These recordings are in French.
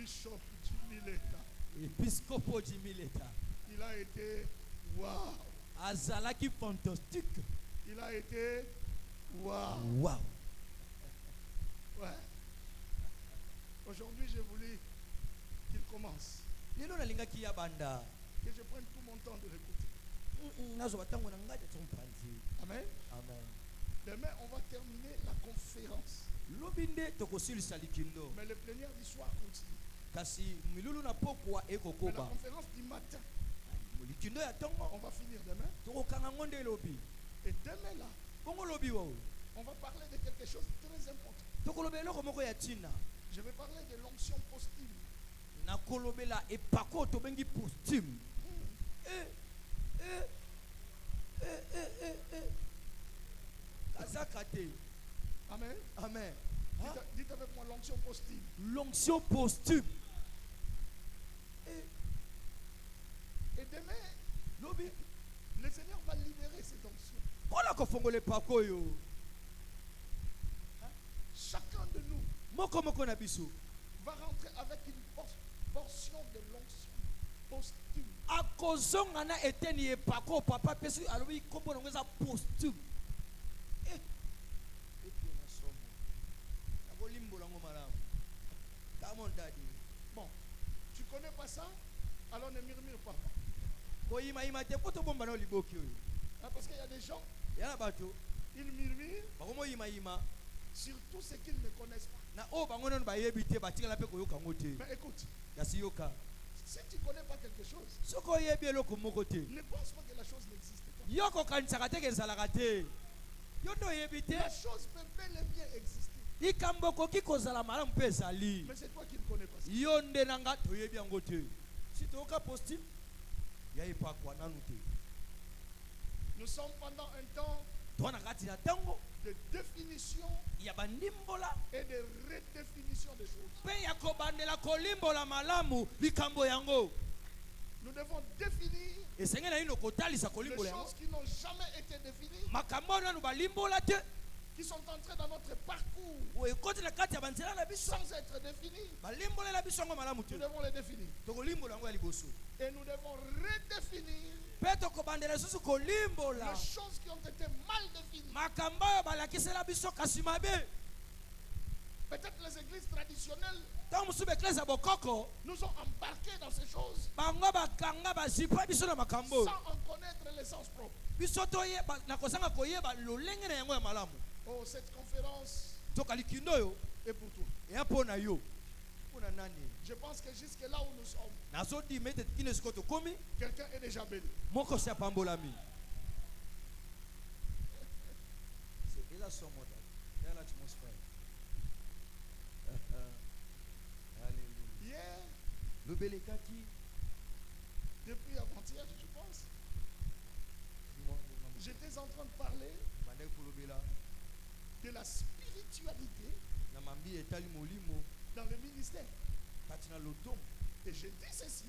Bishop Jimileta. Episcopo Jimileta. Il a été waouh. Azalaki fantastique. Il a été waouh. Wow. Ouais. Aujourd'hui, j'ai voulu qu'il commence. Lelo nalingaki ya banda. Que je prenne tout mon temps de l'écouter. Nazo batango na ngai tsompanzi. Amen. Amen. Demain, on va terminer la conférence. Lobinde tokosilisa likindo. Mais le plénière du soir continue. Kasi milulu na pokwa Mais la ekokoba. conférence du matin, Likindo ya tongo. on va finir demain. Tokokanga ngonde lobi. Et demain là, Bongo lobi wo. on va parler de quelque chose de très important. Tokolobela ko moko ya tina. Je vais parler de l'onction posthume. Na kolobela epako to bengi posthume. Kazakate. Amen. Amen. Dites avec moi l'onction posthume. L'onction posthume. Et demain, Lobi. le Seigneur va libérer cette onction. Kola ko fongole pako yo. Chacun de nous Moko moko na biso. va rentrer avec une portion de l'onction posthume. Akozonga na eteni epako papa pesu alobi kombo ngeza posthume. Bon, tu connais pas ça? Alors ne murmure pas. Hein, parce qu'il y a des gens, ils murmurent sur tout ce qu'ils ne connaissent pas. Mais écoute, si tu ne connais pas quelque chose, ne pense pas que la chose n'existe pas. La chose peut bel et bien exister. Mais c'est toi qui ne connais pas ça. Nous sommes pendant un temps de définition et de redéfinition des choses. Nous devons définir les choses qui n'ont jamais été définies, qui sont entrées dans notre parcours sans être définies. Nous devons les définir. Et nous devons redéfinir les choses qui ont été mal définies. Peut-être les églises traditionnelles nous ont embarqués dans ces choses sans en connaître l'essence propre. Oh, cette conférence est pour toi. Je pense que jusque là où nous sommes, quelqu'un est déjà béni. Hier, depuis avant-hier, je pense, j'étais en train de parler de la spiritualité dans le ministère. Et je dis ceci,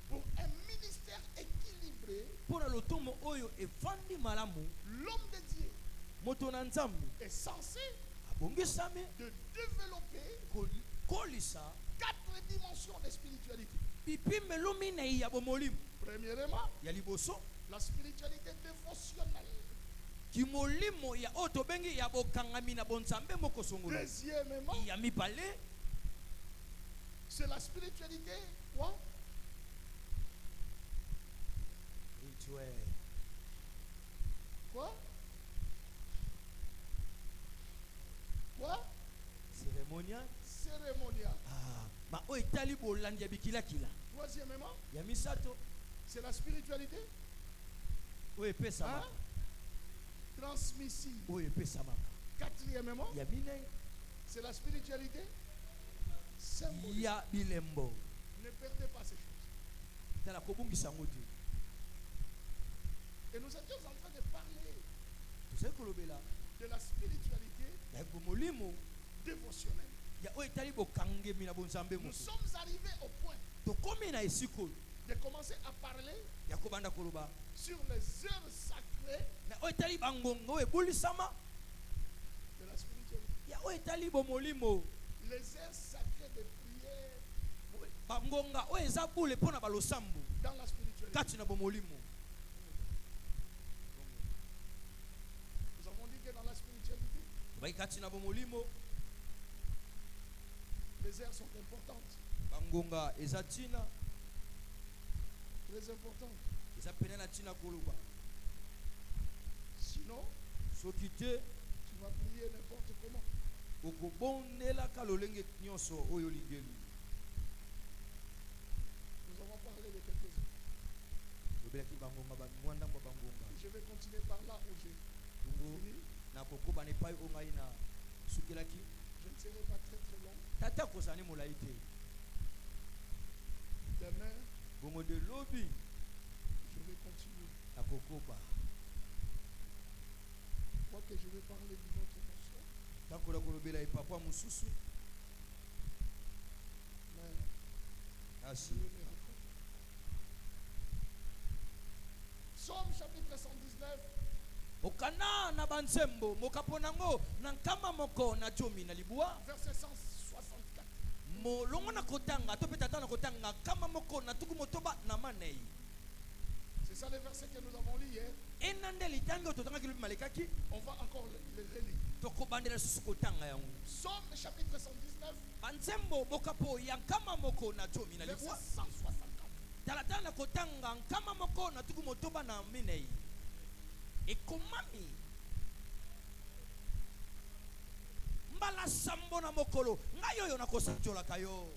pour un ministère équilibré, l'homme de Dieu est censé de développer 4 dimensions de spiritualité. Premièrement, la spiritualité dévotionnelle. Deuxièmement, c'est la spiritualité quoi? Quoi? Quoi? Cérémonial. Cérémonial. Troisièmement, c'est la spiritualité hein? Transmissive. Quatrièmement, c'est la spiritualité symbolique. Ne perdez pas ces choses. Et nous étions en train de parler de la spiritualité dévotionnelle. Nous sommes arrivés au point de commencer à parler sur les heures sacrées de la spiritualité. Les heures sacrées de prière. bangonga oyo eza bule mpona balosambo dans la spiritualité. kati na bomolimo. Nous avons dit que dans la spiritualité, kati na bomolimo les airs sont importantes. bangonga eza tina Très importantes. eza pene na tina koloba. Sinon, soki te tu vas prier n'importe comment. okobondelaka lolenge nyonso oyo lingeli. Nous avons parlé de quelques-uns. lobelaki bangonga bamwandambo bangonga. Je vais continuer par là où j'ai fini. nakokoba na epai oyo ngai na sukelaki. Je ne serai pas très très long. tata kozani molai te. Demain, bongo de lobi je vais continuer. nakokoba. Je crois que je vais parler d'une autre notion. tankola kolobela epapa mosusu. Mais asi je vais me raconter. Psaume chapitre 119. okana na banzembo mokapo nango na nkama moko na jomi na libwa. Verset 164. molongo na kotanga to pe tata na kotanga nkama moko na tuku motoba na manei. C'est ça le verset que nous avons lu hier. enande litangi oyo totangaki lobi malekaki. On va encore le relire. tokobandela susu kotanga yango. Psaume chapitre 119. banzembo mokapo ya nkama moko na jomi na Verset libwa. 164. talatala na kotanga nkama moko na tuku motoba na minei. ekomami mbala sambo na mokolo ngai oyo nakosanjolaka yo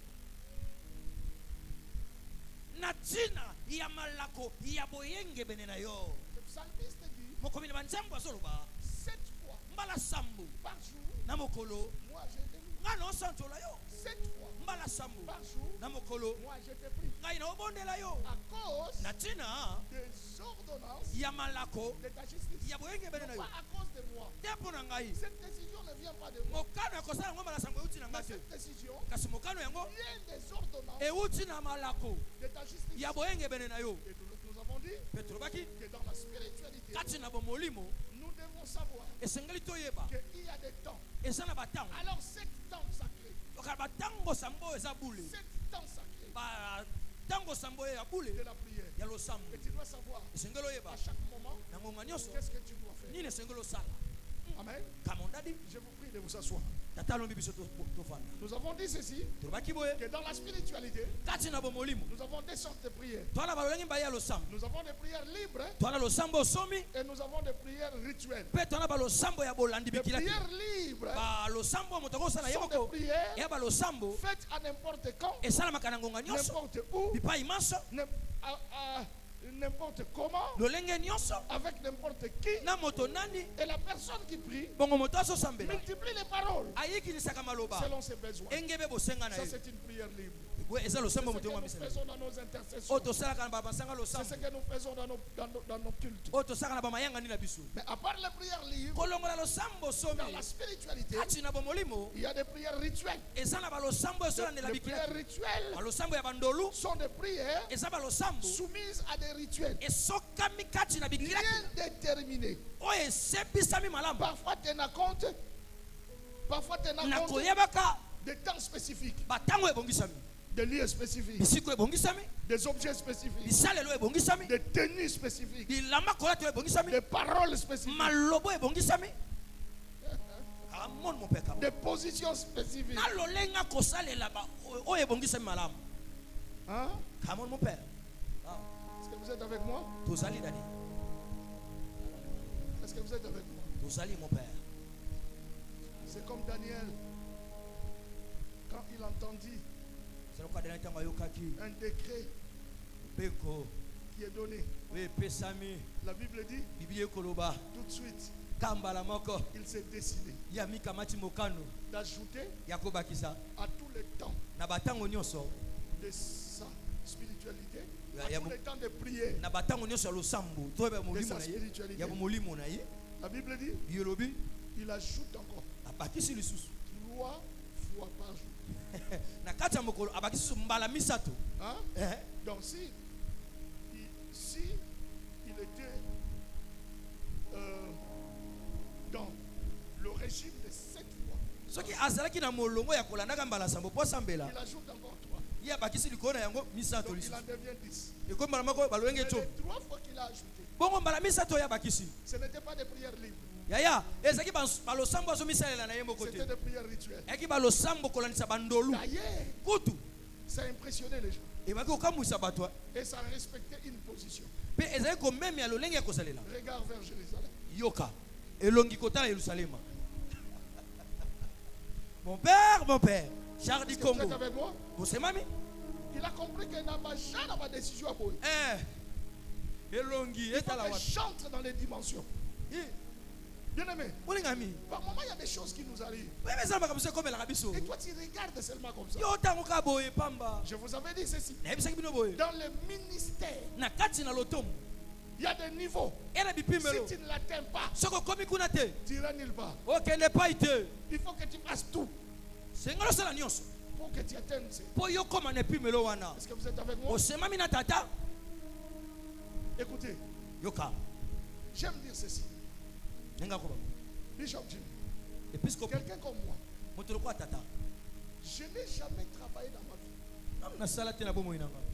na ntina ya malako ya boyengebene na yo. Le psalmiste dit mokomi na banzembo azoloba 7 fois mbala sambo par jour, na mokolo moi je te loue. ngai naosanjola yo. 7 fois mbala sambo par jour, na mokolo moi je te prie. ngai naobondela yo À cause na ntina des ordonnances ya malako de ta justice. ya boyengebene na Non yo. pas à cause de moi. te mpo na ngai Cette décision ne vient pas de moi. mokano ya kosala yango mbala sambo euti na Mais ngai te. cette décision kasi mokano yango vient des ordonnances euti na malako de ta justice. ya boyengebene na yo. Et nous avons dit mpe tolobaki que dans la spiritualité, kati na bomolimo nous devons savoir esengeli toyeba qu'il y a des temps. eza na batango. Alors, 7 temps sacrés, okala batango sambo oyo eza bule 7 temps sacrés batango sambo oyo ya bule de la prière. ya losambo. Et tu dois savoir esengeli oyeba à chaque moment na ngonga nyonso qu'est-ce que tu dois faire. nini esengeli osala. Amen. kamondadi Je vous prie de vous asseoir. tata alombi biso tofanda. Nous avons dit ceci, tolobaki boye que dans la spiritualité, kati na bomolimo nous avons des sortes de prières. twala balolenge mbai ya losambo. Nous avons des prières libres twala losambo osomi et nous avons des prières rituelles. mpe twala balosambo ya bolandi Les bikilaki. prières libres balosambo moto akosala ye sont des moko prières ya balosambo faites à n'importe quand, esalamaka na ngonga nyonso n'importe où, bipai nyonso n'importe comment, lolenge nyonso avec n'importe qui. na moto nani Et la personne qui prie bongo moto azosambela multiplie les paroles ayikilisaka maloba selon ses besoins. engebe bosenga na Ça, ye. c'est une prière libre. Boye eza C'est losambo ce moto que yango nous amisala faisons dans nos intercessions. oyo tosalaka na bamasanga C'est losambo ce que nous faisons dans nos cultes. oyo tosalaka na bamayangani na biso. Mais à part les prières libres, kolongola losambo somi dans la spiritualité, kati na bomolimo il y a des prières rituelles. eza na balosambo esolandela Les prières bikilaki. rituelles balosambo ya bandolu sont des prières eza balosambo soumises à des rituels esokami kati na bikilaki bien déterminés. oyo esebisami malamu Parfois, tu n'as compte na koyebaka des temps spécifiques, batango ebongisami, des lieux spécifiques, bisiko ebongisami, des objets spécifiques, bisalelo ebongisami, des tenues spécifiques, bilamba kolato ebongisami, des paroles spécifiques, malobo ebongisami. Amon mon père des positions spécifiques. na lolenga kosalela ba oyo ebongisami malamu. Hein? Kamon mon père. Est-ce que vous êtes avec moi? Tozali dani. Est-ce que vous êtes avec moi? Tozali mon père. C'est comme Daniel, quand il entendit C'est le cas de l'intérieur yokaki. un décret Beko. qui est donné. We pesami. La Bible dit, Bibilié koloba. tout de suite, Kambala moko. il s'est décidé Yami kamati mokano. d'ajouter Yakobakisa. à tous les temps Na batango nyonso. de sa spiritualité, Ya à tous les temps de prière. na batango nyonso losambo. Toba De molimo sa na ye. spiritualité. Ya molimo na ye. La Bible dit, Biolobi. il ajoute encore Abakisi lisusu. 3 fois par jour. Na kati ya mokolo abakisi mbala misato. Hein? Eh. Donc si il était dans le régime de 7 fois, Soki azalaki na molongo ya kolandaka mbala sambo po sambela. il ajoute encore 3. il en devient 10. Et les 3 fois qu'il a ajouté, ce n'était pas des prières libres. C'était C'était des prières rituelles. D'ailleurs, Ça impressionnait les gens. Et ça respectait une position. Regarde vers Jérusalem. Mon père, Charles Est-ce que Congo. vous êtes avec moi? Vous savez, mamie? Il a compris qu'il n'a pas jamais de décision à prendre. Il faut Il chante dans les dimensions. Bien aimé, par moment il y a des choses qui nous arrivent. Et toi tu regardes seulement comme ça. Je vous avais dit ceci. Dans le ministère, il y a des niveaux. Si tu ne l'atteins pas, tu n'iras nulle part. Il faut que tu fasses tout pour que tu atteignes. Est-ce que vous êtes avec moi? Écoutez, j'aime dire ceci. Bishop Jim, quelqu'un comme moi, je n'ai jamais travaillé dans ma vie.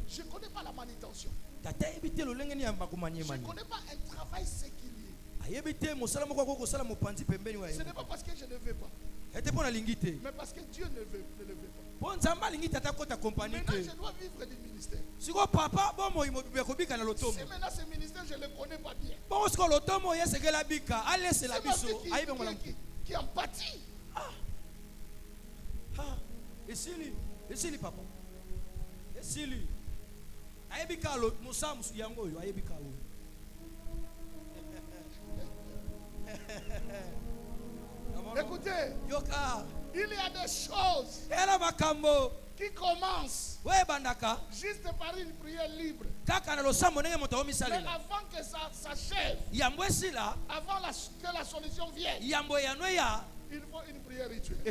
Je ne connais pas la manutention. Je ne connais pas un travail séculier. Ce n'est pas parce que je ne veux pas, mais parce que Dieu ne le veut pas. Maintenant, je dois vivre du ministère. Si maintenant ce ministère, je ne le connais pas bien, c'est ma vie qui en pâtit. Esili papa. Esili. Ayebika musamu yango yo ayebika wo. Écoutez, Yoka. Il y a des choses qui commencent juste par une prière libre. Mais avant que ça s'achève, avant que la solution vienne, il faut une prière rituelle.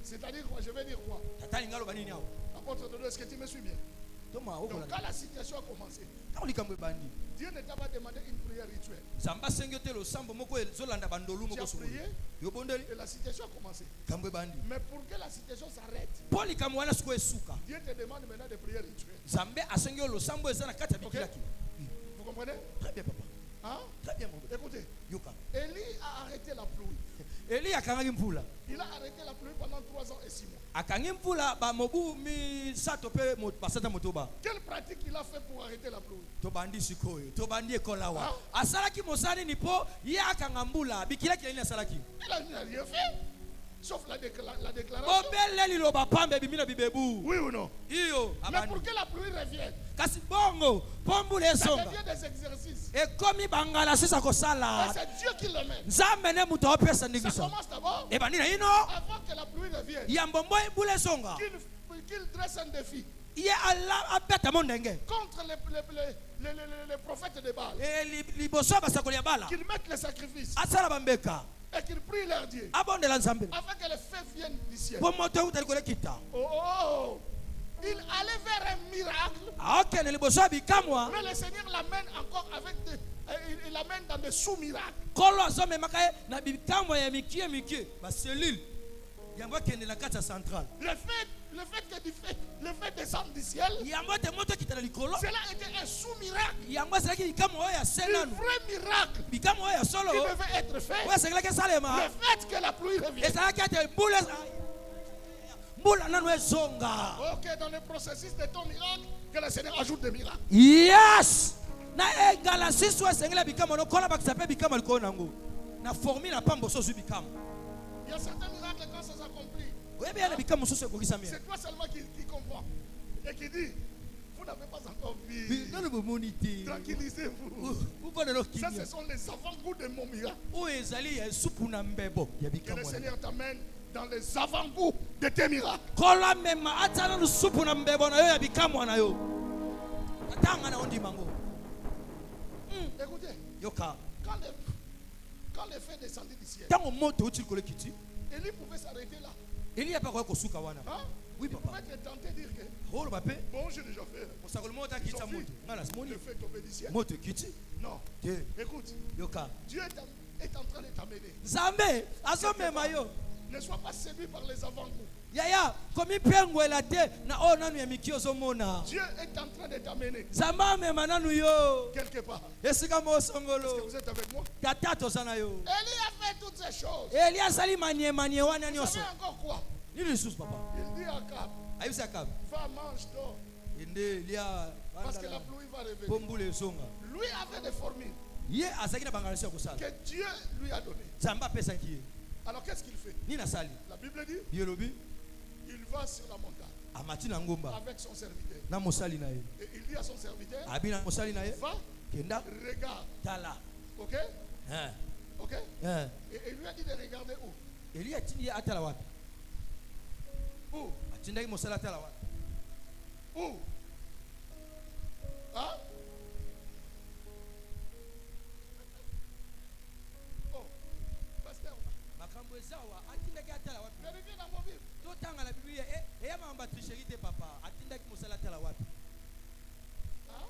C'est-à-dire quoi? Je vais dire quoi? Apôtre de Dieu, est-ce que tu me suis bien? Donc quand la situation a commencé, Dieu ne t'a pas demandé une prière rituelle. Tu as prié et la situation a commencé. Mais pour que la situation s'arrête, Dieu te demande maintenant de prières rituelles. Okay? Vous comprenez? Très bien, papa. Hein? Très bien, mon écoutez, Élie a arrêté la pluie. Il a arrêté la pluie pendant 3 ans et 6 mois. Quelle pratique il a fait pour arrêter la pluie? Il n'a rien fait. Sauf la déclaration. Oui ou non? Mais pour que la pluie revienne, ça devient des exercices. Et c'est Dieu qui le met. Ça commence d'abord avant que la pluie revienne. Qu'il dresse un défi contre les prophètes de Baal. Qu'ils mettent les sacrifices et qu'ils prient leur Dieu afin que les feux viennent du ciel. Il allait vers un miracle, mais le Seigneur l'amène encore avec il l'amène dans des sous-miracles. Le fait que le fait descendre du ciel, cela était un sous-miracle. Un vrai miracle qui devait être fait. Le fait que la pluie revienne. Ok, dans le processus de ton miracle, que le Seigneur ajoute des miracles. Yes! Il y a certains miracles quand ça s'accomplit. C'est toi seulement qui comprends et qui dit, vous n'avez pas encore vu. Tranquillisez-vous. Ça, ce sont les avant-goûts de mon miracle. Que le Seigneur t'amène dans les avant-goûts de tes miracles. Écoutez, quand les feux descendaient du ciel, Élie pouvait s'arrêter là. Hein? Oui, papa. Il pouvait être tenté de dire que bon, j'ai déjà fait. Le fait tomber du ciel. Non. Écoute, Dieu est en train de t'amener Ne sois pas séduit par les avant-goûts. Yaya, comme il pengue la tête, na oh nanu ya mikiozo mona. Dieu est en train de t'amener Zama me mananu yo. quelque part. Esika mo Est-ce que songolo. vous êtes avec moi? Tata tosana yo. Élie a fait toutes ces choses. Elia sali manie wana Vous nyoso. savez encore quoi? Ni le sous papa. Il dit à Akab, Ayusa kab. va, mange, dors. Inde lia Parce que la pluie va revenir. pombule songa. Lui avait des formules Ye azaki na bangalisi ya kosala. que Dieu lui a données. Zamba pesa ki. Alors qu'est-ce qu'il fait? Ni na sali. La Bible dit, Yelobi il va sur la montagne amati na ngomba. avec son serviteur. Na mosali na ye. Et il dit à son serviteur, Abina mosali na ye. va, Kenda regarde. tala. Ok? Hein. Ok? Hein. Et il lui a dit de regarder où? Elia atindi atala wapi? Où? Atindaki mosala atala wapi? Où? Hein? Oh, pasteur, Makambo ezawa atindaki atala wapi? vérifiez dans vos Bibles. Totanga la Biblia eya mamba tricherie te papa. Atindaki mosala atala wapi? Hein?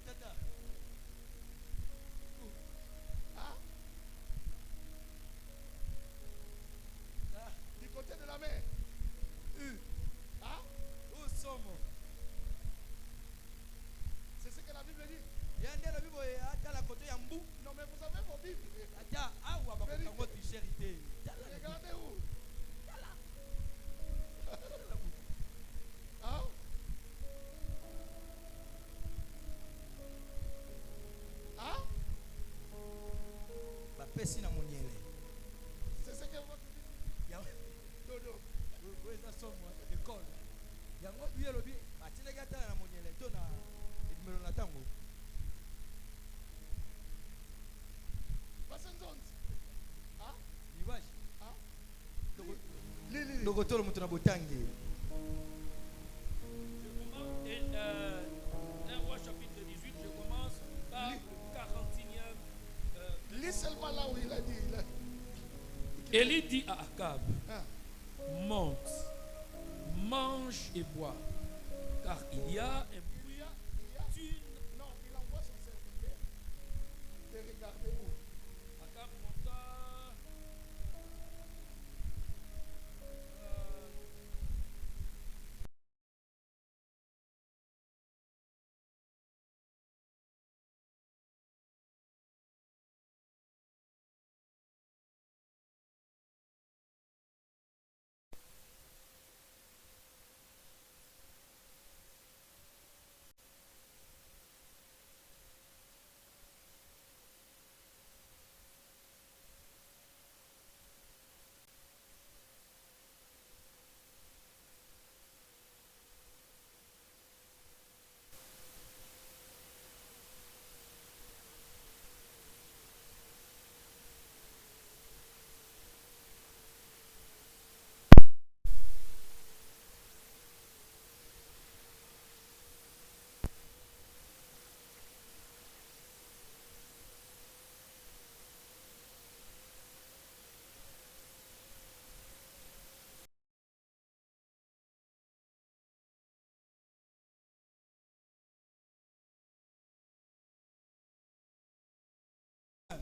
Tata. Hein? Du côté de la mer. Hein? Où sommes? C'est ce que la Bible dit. Yande la Bible atala koto ya mbu. Non, mais vous avez vos Bibles. Ata awa bakokango tricherie te. Regardez où? Hein? Hein? Bapesi na monyele. C'est ce que votre Bible Ya dodo. weza somo école. Yango biye lobi atindaki atala na monyele to na ebimelo na tango. Passez-nous. Hein? Iwashi. Hein? Lili. Dokotolo mutu na botangi. Et 1 Roi chapitre 18, je commence par le 41e. Lis seulement là où il a dit. Élie dit à Akab, Hein? monte, mange et bois, car il y a un Il y a non, il envoie son serviteur de regarder où. Akab monta.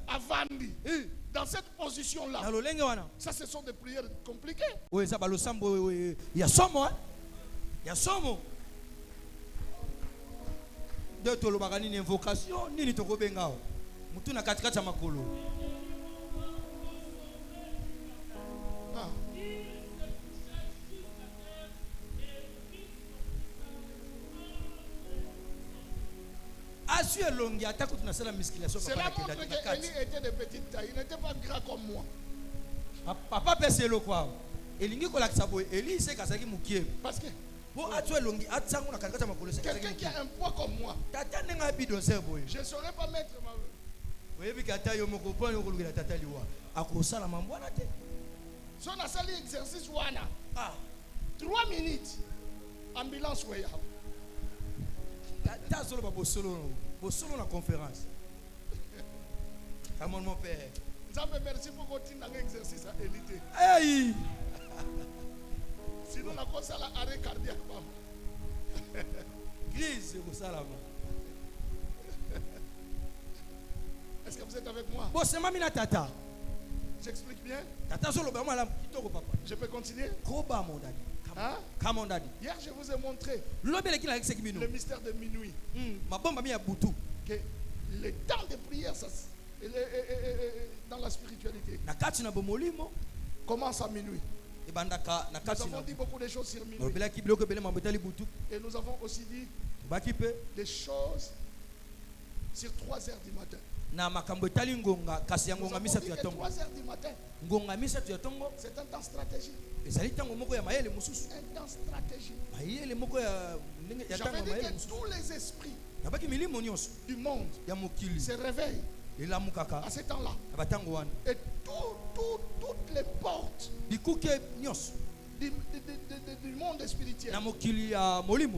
Avandi. Dans cette position-là, Na lolenge wana. ça ce sont des prières compliquées. Oyo eza balosambo ya somo. Ya somo. De tolobaka nini invocation nini tokobenga o. Mutu na katikati ya makolo. Ah. Asu elongi atako tunasala musculation Cela papa montre na que kati. Élie était de petite taille. Il n'était pas grand comme moi. Papa pese eloko. Elingi kolakisa boye Eli se kasaki mukie. Parce que Bo atu elongi atsango na katikati ya makolo se kasaki quelqu'un qui mukie. a un poids comme moi, Tata nenga bidoncer boye. je ne saurais pas mettre ma... Oyebi kata yo moko poni okolukela tata liwa. Akosala mambo wana te. Si on a sali exercice wana, Ah. 3 minutes, ambulance weya. Tata solo ba bosolo na conférence. Amon mon père. Nzambe merci pour continuer dans l'exercice à élité. Hey! Sinon la cause à l'arrêt cardiaque. Crise au salama. êtes avec moi? J'explique bien? Je peux continuer? Hein? Hier, je vous ai montré le mystère de minuit. Que le temps de prière, ça, dans la spiritualité, commence à minuit. Nous avons dit beaucoup de choses sur minuit. Et nous avons aussi dit des choses sur 3 heures du matin. Nous avons dit que 3 heures du matin, c'est un temps stratégique. Un temps stratégique. J'avais dit que tous les esprits du monde se réveillent à ce temps-là. Et toutes les portes du monde spirituel,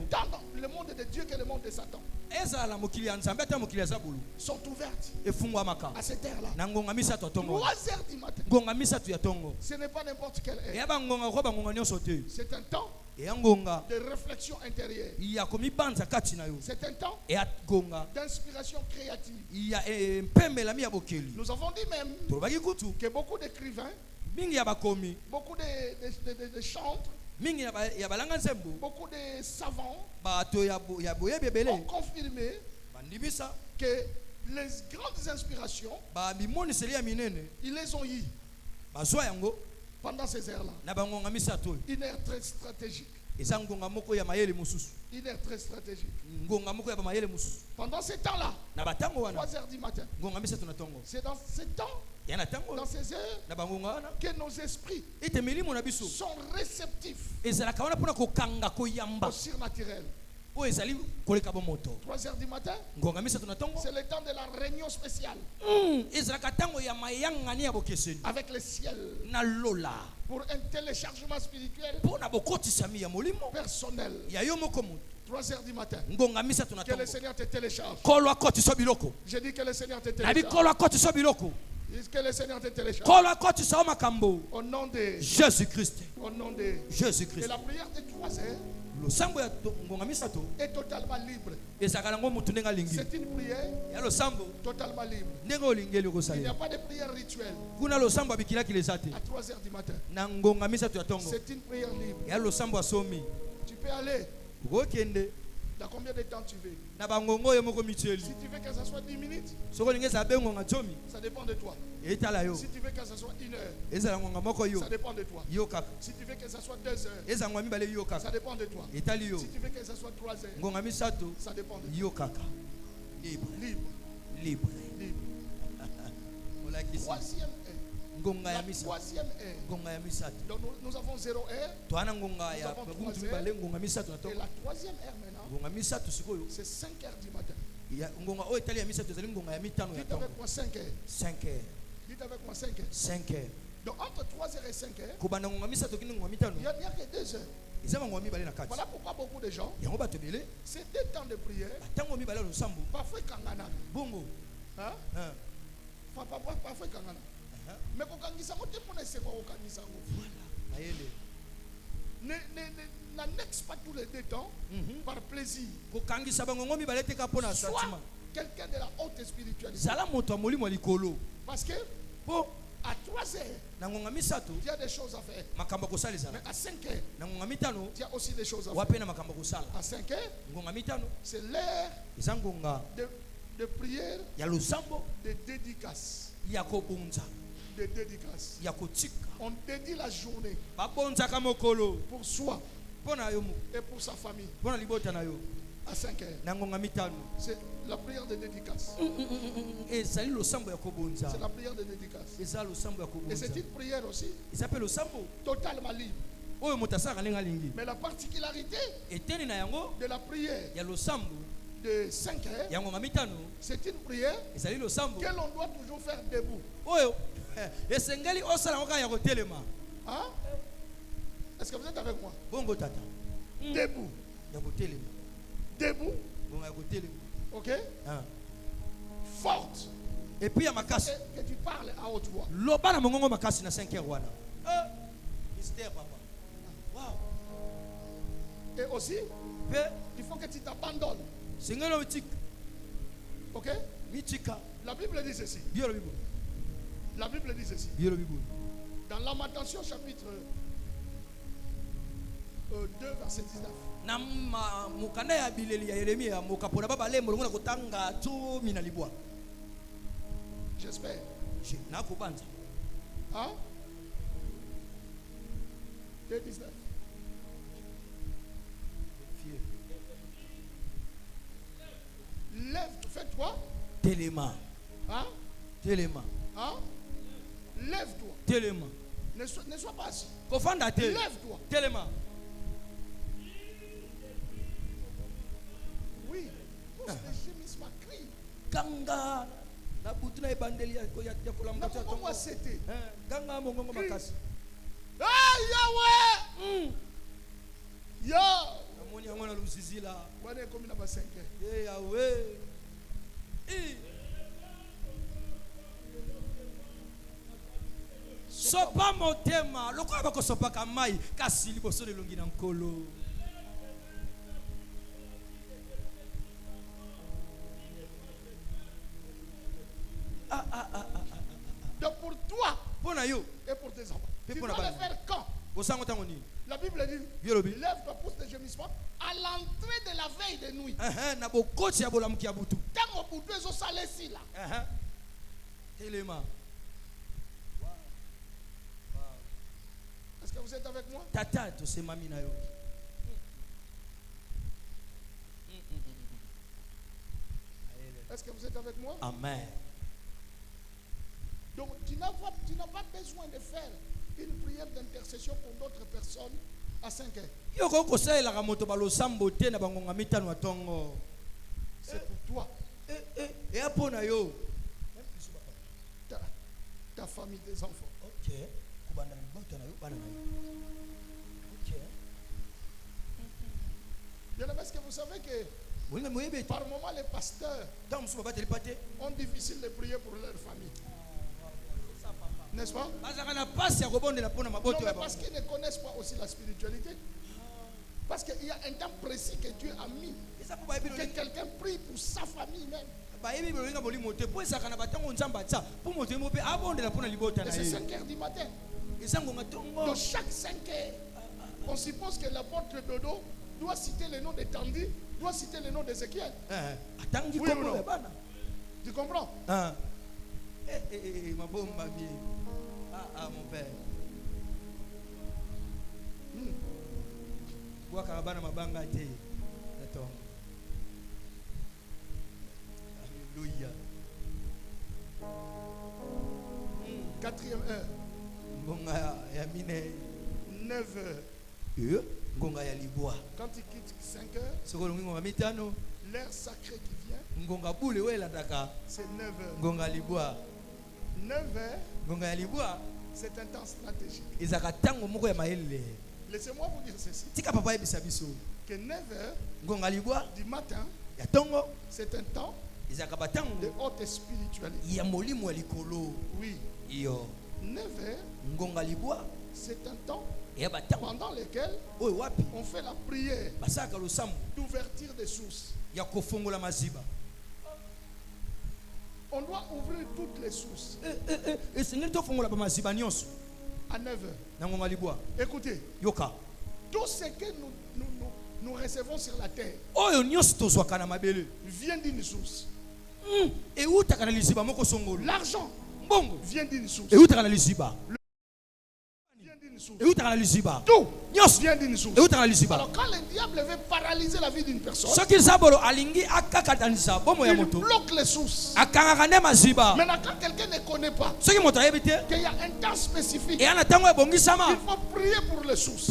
tant dans le monde de Dieu que le monde de Satan, sont ouvertes à cette heure-là. 3 heures du matin. Ce n'est pas n'importe quelle heure. C'est un temps de réflexion intérieure. C'est un temps d'inspiration créative. Nous avons dit même que beaucoup d'écrivains, beaucoup de chantres, beaucoup de savants ont confirmé que les grandes inspirations, ils les ont eues pendant ces heures-là. Une heure très stratégique. Une heure très stratégique. Pendant ce temps-là, 3 heures du matin, c'est dans ce temps, dans ces heures, que nos esprits sont réceptifs au surnaturel. 3 heures du matin, c'est le temps de la réunion spéciale avec le ciel pour un téléchargement spirituel personnel. 3 heures du matin, que le Seigneur te télécharge. Je dis que le Seigneur te télécharge. Que le Seigneur te télécharge. Au nom de Jésus-Christ. Au nom de Jésus-Christ. Et la prière de 3 heures est totalement libre. C'est une prière totalement libre. Il n'y a pas de prière rituelle à 3 heures du matin. C'est une prière libre. Tu peux aller dans combien de temps tu veux. Si tu veux que ça soit 10 minutes, ça dépend de toi. Si tu veux que ça soit 1 heure, ça dépend de toi. Si tu veux que ça soit 2 heures, ça dépend de toi. Si tu veux que ça soit 3 heures, ça dépend de toi. Libre. Libre. Troisième heure. La troisième heure. Donc nous avons 0 heure. Nous avons 3 heures. Et la troisième heure maintenant, c'est 5 heures du matin. Dites avec moi 5 heures. 5 heures. Dites avec moi 5 heures. 5 heures. Donc entre 3 heures et 5 heures, il n'y a que 2 heures. Voilà pourquoi beaucoup de gens, c'est 2 temps de prière. Parfois kangana. Bongo. Hein? Parfois kangana. Mais quand on dit ça, n'annexe pas tous les 2 temps par plaisir. Soit quelqu'un de la haute spiritualité. Parce que à 3 heures, il y a des choses à faire. Mais à 5 heures, il y a aussi des choses à faire. À 5 heures, c'est l'heure de prière, de dédicace. De dédicace. On dédie la journée pour soi et pour sa famille. À 5 heures, c'est la prière de dédicace. C'est la prière de dédicace. Et c'est une prière aussi totalement libre. Mais la particularité de la prière de 5 heures, c'est une prière que l'on doit toujours faire debout. Hein? Est-ce que vous êtes avec moi? Debout. Debout. Ok? Forte. Et puis, que tu parles à haute voix. Et aussi, il faut que tu t'abandonnes. Ok? La Bible dit ceci. La Bible dit ceci. Dans Lamentation chapitre 2 verset 19. J'espère. Hein? 2, 19. Lève, fais-toi. Téléma. Hein? Téléma. Hein? Lève-toi. Téléma. Ne sois pas assis. Lève-toi. Téléma. Oui. Pousse les gémissements, crie. Ganga. Na butuna ebandeli ya kolamka cha tongo. C'était. Ganga mongongo makasi. Ah Yahweh. Ya. Amoni amona lusizila. Bwana komi na ba 5 ans. Yahweh. Sopa motema lokola bako sopa kamai kasi liboso de longi na nkolo. Donc pour toi et pour tes enfants, tu dois le faire quand? La Bible dit, lève-toi, pousse des gémissements à l'entrée de la veille de nuit. Tant au bout de ce salé-ci là. Est-ce que vous êtes avec moi? Est-ce que vous êtes avec moi? Amen. Donc tu n'as pas besoin de faire une prière d'intercession pour d'autres personnes à 5 heures. C'est pour toi. Ta famille, tes enfants. Ok. Bien aimé, est-ce que vous savez que par moment les pasteurs ont difficile de prier pour leur famille? N'est-ce pas? Non, mais parce qu'ils ne connaissent pas aussi la spiritualité. Parce qu'il y a un temps précis que Dieu a mis. Que quelqu'un prie pour sa famille même. Et c'est 5 heures du matin. Donc chaque 5 heures, on suppose que l'apôtre Dodo doit citer le nom de Tandy, doit citer le nom d'Ézéchiel. Oui ou non? Tu comprends? Mon père. Alléluia. 4e heure. 9 heures. Quand il quitte 5 heures, l'air sacré qui vient, c'est 9 heures. 9 heures, c'est un temps stratégique. Laissez-moi vous dire ceci. Que 9 heures du matin, c'est un temps de haute spiritualité. Oui. 9 heures, c'est un temps pendant lequel on fait la prière d'ouverture des sources. On doit ouvrir toutes les sources. À 9 heures. Écoutez. Tout ce que nous recevons sur la terre vient d'une source. L'argent vient d'une source. Tout vient d'une source. Alors quand le diable veut paralyser la vie d'une personne, il bloque les sources. Maintenant quand quelqu'un ne connaît pas qu'il y a un temps spécifique, il faut prier pour les sources.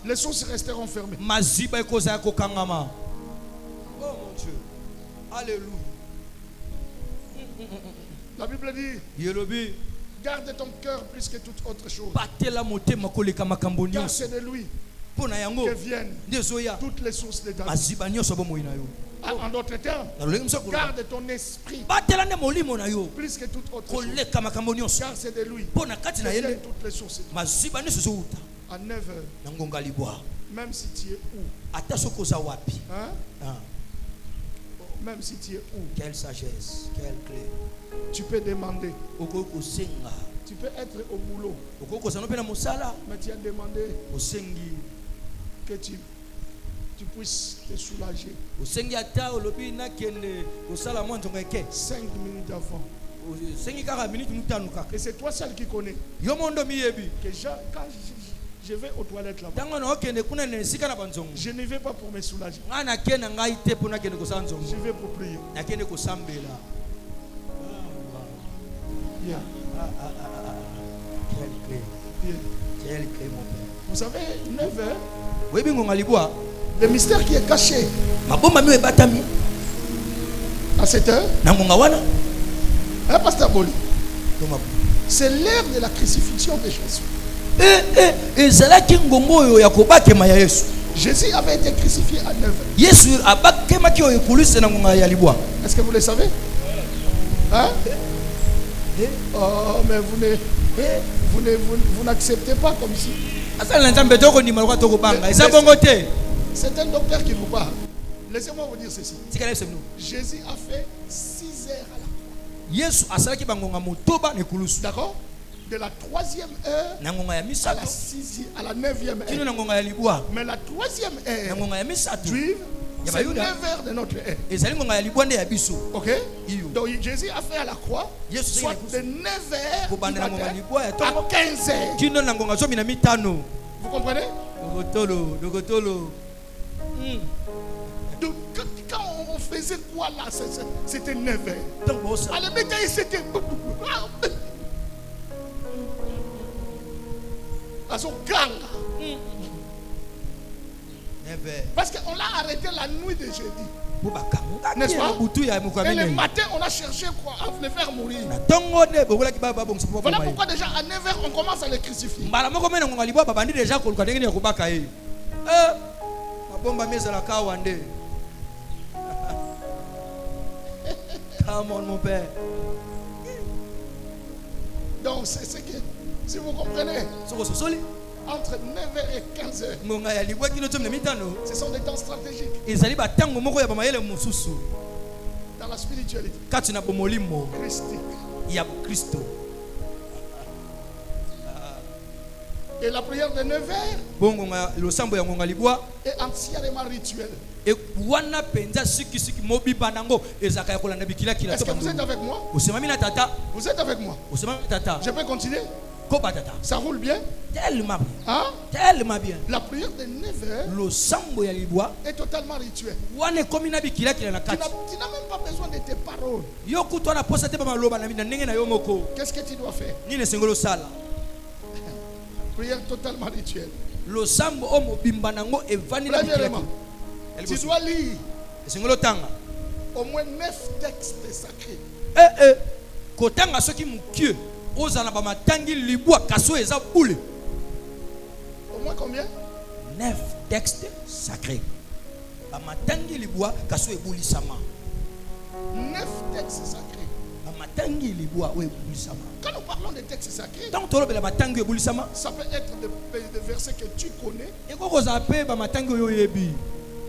Les sources resteront fermées. Oh mon Dieu. Alléluia. La Bible dit, garde ton cœur plus que toute autre chose. Car c'est de lui que viennent toutes les sources de ta vie. En d'autres termes, garde ton esprit plus que toute autre chose. Car c'est de lui que viennent toutes les sources de ta vie. À 9 heures, même si tu es où? Hein? Même si tu es où. Quelle sagesse, quelle clé. Tu peux demander. Tu peux être au boulot. Mais tu as demandé que tu puisses te soulager. 5 minutes avant. Et c'est toi seul qui connais. Que quand je vais aux toilettes là-bas, je ne vais pas pour me soulager. Je vais pour prier. Bien. Quelle clé, mon père. Vous savez, 9 heures, le mystère qui est caché à 7 heures, hein, Pasteur Boli, c'est l'heure de la crucifixion de Jésus. Jésus avait été crucifié à 9 heures. Est-ce que vous le savez? Hein? Oh, mais vous n'acceptez pas comme si. C'est un docteur qui vous parle. Laissez-moi vous dire ceci. Jésus a fait 6 heures à la croix. D'accord? De la 3e heure à la 6e, à la 9e heure. Mais la 3e heure juive, c'est 9 heures de notre ère. Ok? Donc Jésus a fait à la croix soit de 9 heures à 15 heures. Vous comprenez? Donc quand on faisait quoi là, c'était 9 heures. À la médaille, c'était... Parce qu'on l'a arrêté la nuit de jeudi. N'est-ce pas? Et le matin, on a cherché quoi, à le faire mourir. Voilà pourquoi déjà à 9h, on commence à le crucifier. Come on, mon père. Donc, c'est ce que, si vous comprenez, entre 9h et 15h, ce sont des temps stratégiques dans la spiritualité christique. Et la prière de 9h est entièrement rituelle. Est-ce que vous êtes avec moi? Vous êtes avec moi? Je peux continuer? Ça roule bien? Hein? La prière de 9h est totalement rituelle. Tu n'as même pas besoin de tes paroles. Qu'est-ce que tu dois faire? Prière totalement rituelle. Premièrement, tu dois lire au moins 9 textes sacrés. Au moins combien? 9 textes sacrés. 9 textes sacrés. Quand nous parlons des textes sacrés, ça peut être des versets que tu connais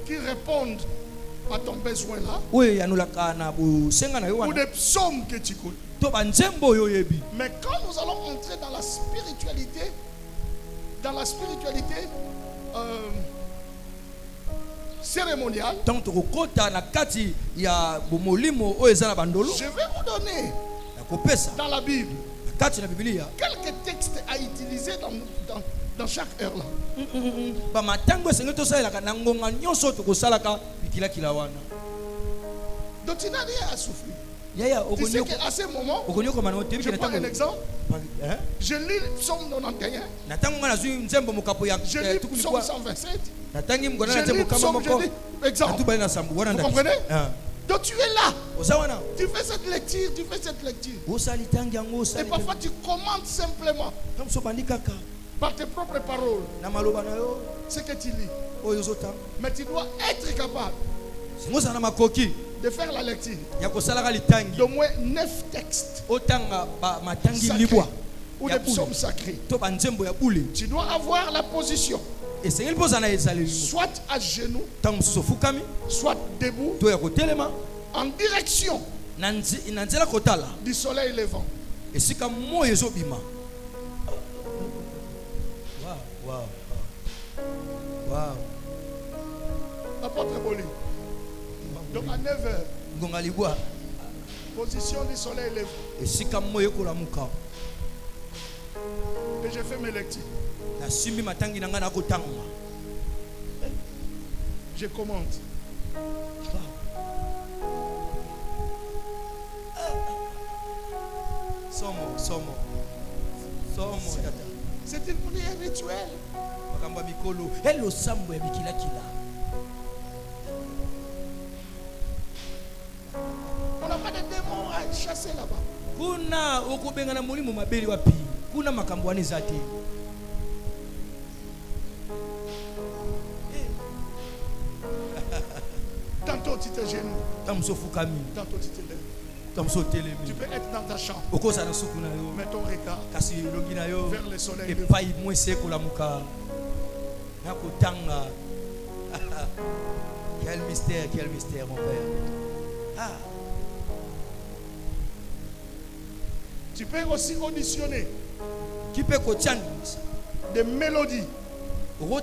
qui répondent à ton besoin là, ou des psaumes que tu connais. Mais quand nous allons entrer dans la spiritualité, cérémoniale, je vais vous donner dans la Bible quelques textes à utiliser dans chaque heure là. Donc tu n'as rien à souffrir. Tu sais qu'à ce moment, je prends un exemple. Je lis Psaume 91. Je lis Psaume 127. Je lis Psaume, je dis exemple. Vous comprenez? Donc tu es là. Tu fais cette lecture, Et parfois tu commandes simplement par tes propres paroles ce que tu lis. Mais tu dois être capable de faire la lecture d'au moins 9 textes sacrés ou des psaumes sacrés. Tu dois avoir la position soit à genoux, soit debout, en direction du soleil levant. Wow. Wow. Apôtre Boli. Donc à 9h, position du soleil levant. Et j'ai fait mes lectures. Je commente. C'est une prière rituelle. On n'a pas de démons à chasser là-bas. Tantôt tu t'es genoux, tantôt tu te lèves. Tu peux être dans ta chambre. Mets ton regard vers le soleil. Quel mystère, mon père. Ah. Tu peux aussi auditionner Qui peut des mélodies ou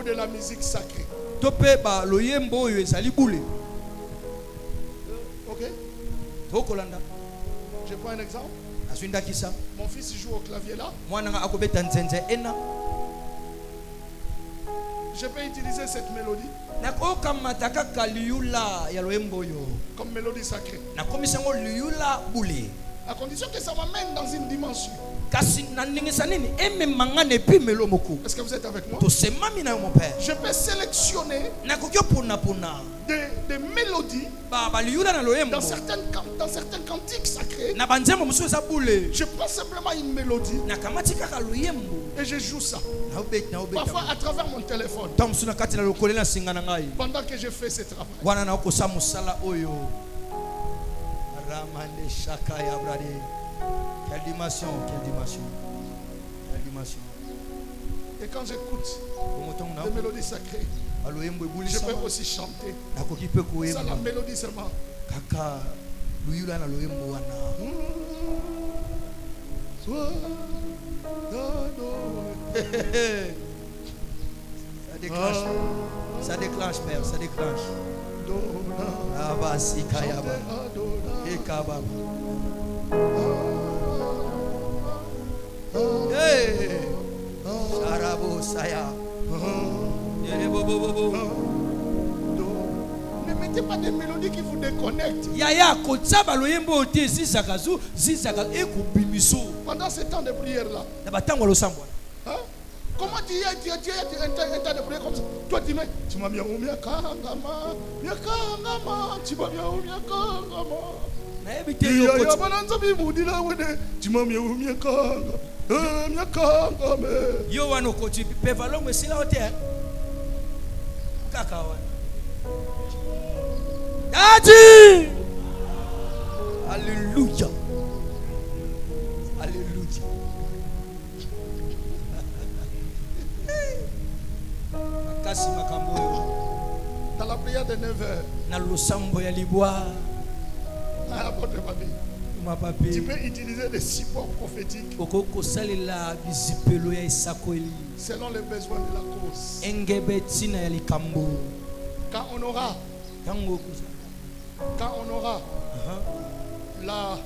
de la musique sacrée. Ok? Je prends un exemple. Mon fils joue au clavier là. Je peux utiliser cette mélodie comme mélodie sacrée. À condition que ça m'amène dans une dimension. Est-ce que vous êtes avec moi? Je peux sélectionner des mélodies dans certains cantiques sacrés. Je prends simplement une mélodie et je joue ça. Parfois à travers mon téléphone. Pendant que je fais ce travail. Quelle dimension. Et quand j'écoute des mélodies sacrées, je peux aussi chanter. Ça, la mélodie seulement. Ça déclenche, Père, ça déclenche. Ne mettez pas des mélodies qui vous déconnectent. Pendant ce temps de prière là. Hein? Comment tu es un temps de prière comme ça? Toi tu m'as bien oumia kangama, tu m'as bien oumia kangama. Alléluia. Dans la prière de 9h, tu peux utiliser des supports prophétiques selon les besoins de la cause. Quand on aura la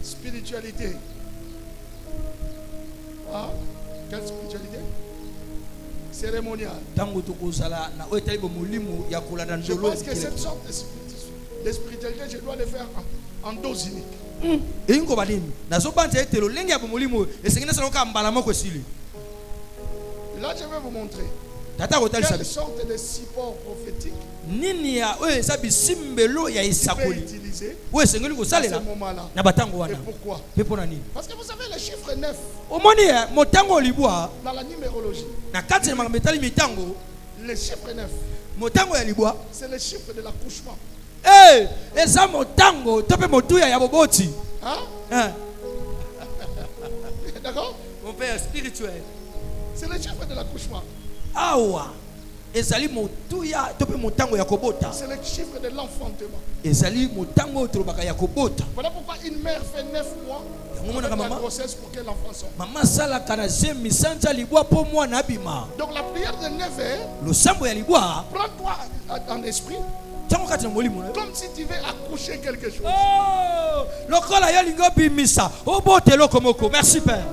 spiritualité. Ah, quelle spiritualité? Cérémoniale. Je pense que cette sorte de spiritualité, je dois le faire en dose unique. Là, je vais vous montrer quelle sorte de support prophétique tu peux utiliser à ce moment-là. Et pourquoi? Parce que vous savez, le chiffre 9 dans la numérologie, le chiffre 9, c'est le chiffre de l'accouchement. Hein? D'accord? Mon père spirituel. C'est le chiffre de l'accouchement. ezali motuya to pe motango ya kobota. C'est le chiffre de l'enfantement. Ezali motango tolobaka ya kobota. Voilà pourquoi une mère fait 9 mois avec la grossesse pour que l'enfant sorte. Maman sala kana zemi sanja libwa po mwana abima. Donc la prière de 9 heures, le sambo ya libwa, prends-toi en esprit comme si tu veux accoucher quelque chose. Oh, lokola ya lingo bimisa obote lokomoko. Merci Père.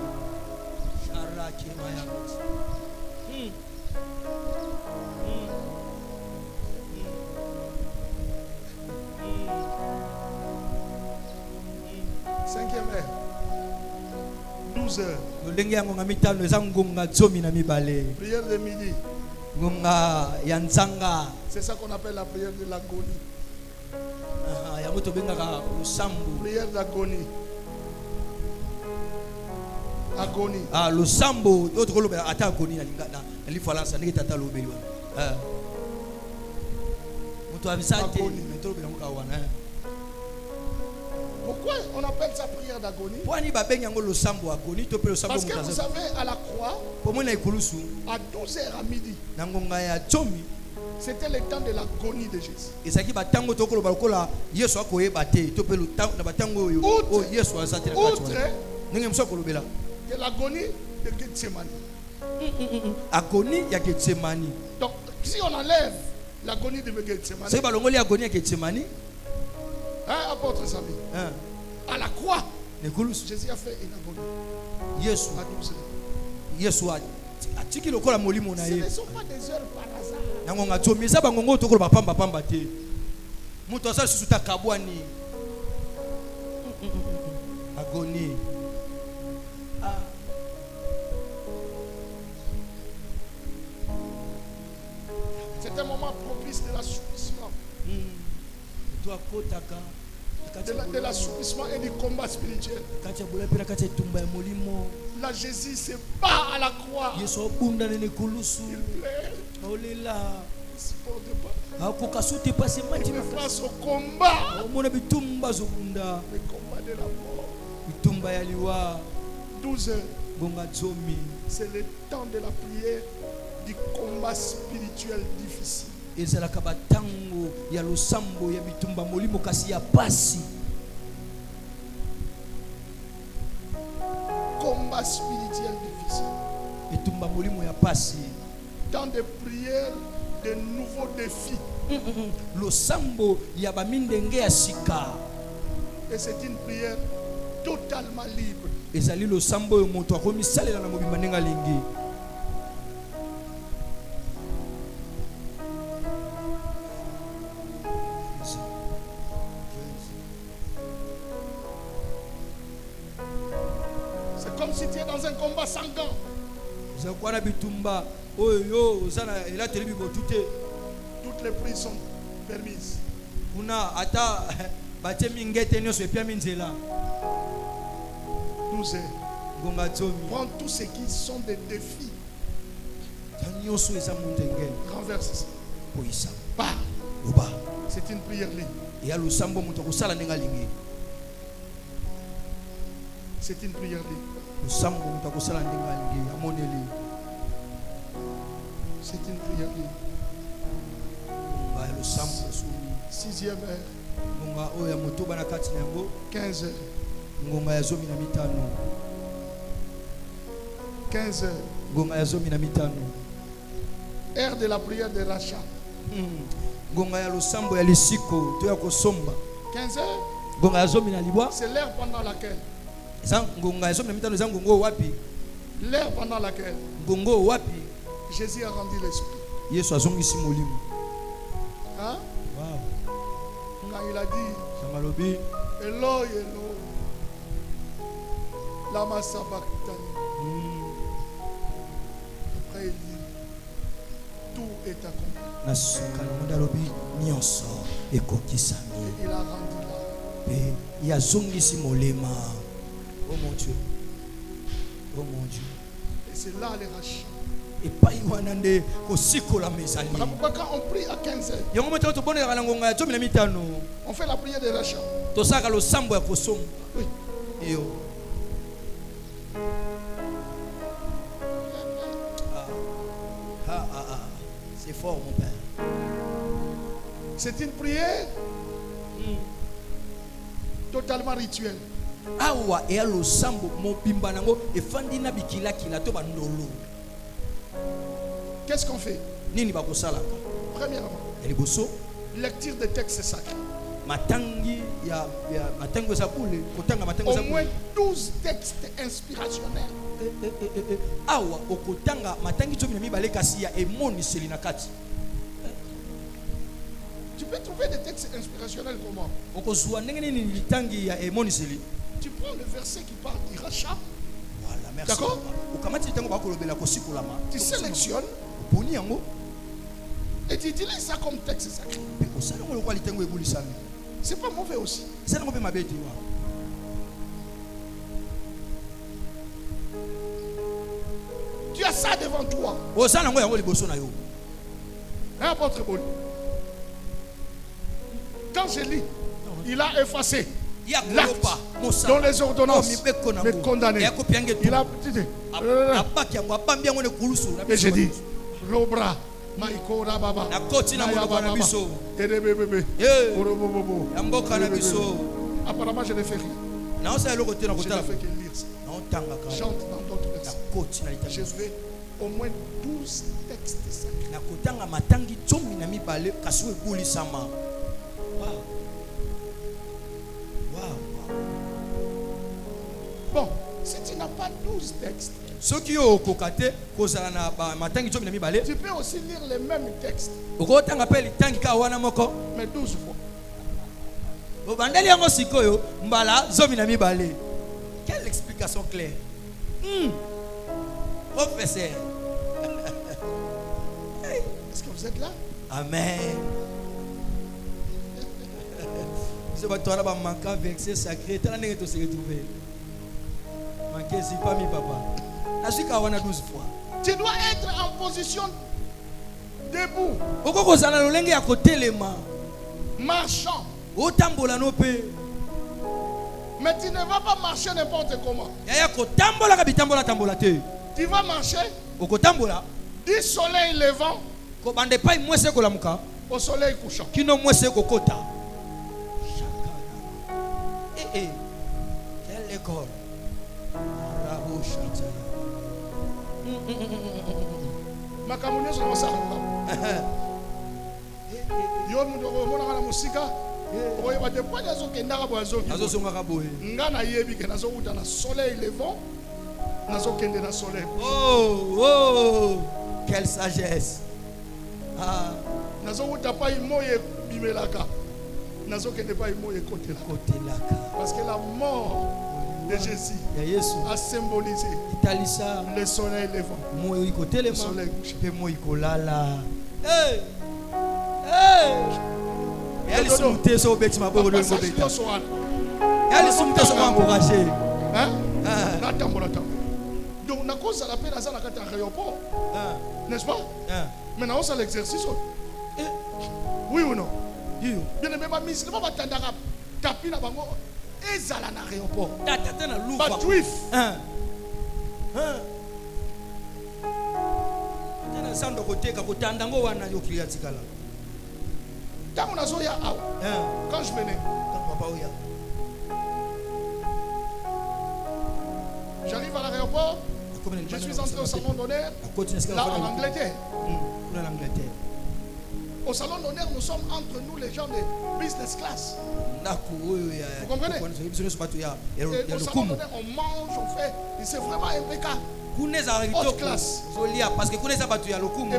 Prière de midi. C'est ça qu'on appelle la prière de l'agonie. Prière d'agonie. Agonie. Ah, le sambo, autre lobe ata agonie na lifalansa ndenge tata lobeli wana. Muto abisate metolo bela mukawana. Pourquoi on appelle ça prière d'agonie? Parce que vous savez, à la croix, à 12h à midi, c'était le temps de l'agonie de Jésus. Outre que l'agonie de Gethsemane. Donc, si on enlève l'agonie de Gethsemane, apôtre Samy, à la croix, Jésus a fait une agonie. Yes, à 12 heures. Yes, what? Ce ne sont pas des heures par hasard. Agonie. C'est un moment propice de l'assouplissement. De l'assouplissement et du combat spirituel. Là, Jésus se bat à la croix. Il pleure. Il fait face au combat. Le combat de la mort. 12 heures. C'est le temps de la prière du combat spirituel difficile. Combat spirituel difficile. Temps de prière, de nouveaux défis. Et c'est une prière totalement libre. C'est comme si tu es dans un combat sans gants. Toutes les prises sont permises. Prends tous ceux qui sont des défis. Renverse ça. C'est une prière libre. C'est une prière libre. C'est une prière libre. 6e heure. 15 heures. 15 heures. Heure de la prière de rachat. 15 heures. C'est l'heure pendant laquelle. L'heure pendant laquelle Jésus a rendu l'esprit. Hein? Wow. Quand il a dit Eloi, Eloi, lama sabachthani. Après il dit tout est accompli. Et il a rendu là. Oh mon Dieu. Oh mon Dieu. Et c'est là les rachats. Et pas voilà pourquoi quand on prie à 15 heures, on fait la prière de rachat. Oui. C'est fort, mon Père. C'est une prière totalement rituelle. Awa et alo sambo mo pimbanango e fandina bikila kila to bandolo. Qu'est-ce qu'on fait? Nini ba kosala? Premièrement, eliboso lecture des textes sacrés. Matangi ya matango za kule kotanga matango za au moins 12 textes inspirationnels. Awa okotanga matangi to mina mibale kasi ya emoni selina kati. Tu peux trouver des textes inspirationnels comment? Okozwa ndenge nini litangi ya emoni seli? Tu prends le verset qui parle d'Iracha. Voilà, merci. D'accord? Tu sélectionnes et tu utilises ça comme texte sacré. C'est pas mauvais aussi. Tu as ça devant toi. Hein, apôtre Paul? Quand je lis, il a effacé l'acte dont les ordonnances me condamnaient. Il a dit, et j'ai dit, Robra, Maïko, Rababa, apparemment je ne fais rien. Je ne fais que lire ça. Chante dans d'autres versets. Je vais au moins 12 textes sacrés. Bon, si tu n'as pas 12 textes, tu peux aussi lire les mêmes textes, mais 12 fois. Quelle explication claire. Professeur. Est-ce que vous êtes là? Amen. Tu vas te manquer verset sacré. Tu vas te retrouver. Manquer si pas mi papa. La suite a 12 fois. Tu dois être en position debout. Pourquoi vous allez l'enlever à côté les mains? Marchant. Mais tu ne vas pas marcher n'importe comment. Tu vas marcher du soleil levant au soleil couchant. Quelle école? Oh, quelle sagesse. Parce que la mort de Jésus a symbolisé le soleil levant, le soleil couchant. Donc, na cause la peine à la carte aéroport, n'est-ce pas? Mais on a l'exercice. Oui ou non? Bien aimé, ma mise, pas tandara tapis na bango ezala na aéroport. Pas juif. Quand je venais, j'arrive à l'aéroport, je suis entré au salon d'honneur, là en Angleterre. Au salon d'honneur, nous sommes entre nous les gens de business class. Vous comprenez? Et au salon d'honneur, on mange, on fait, c'est vraiment impeccable. Haute classe. Et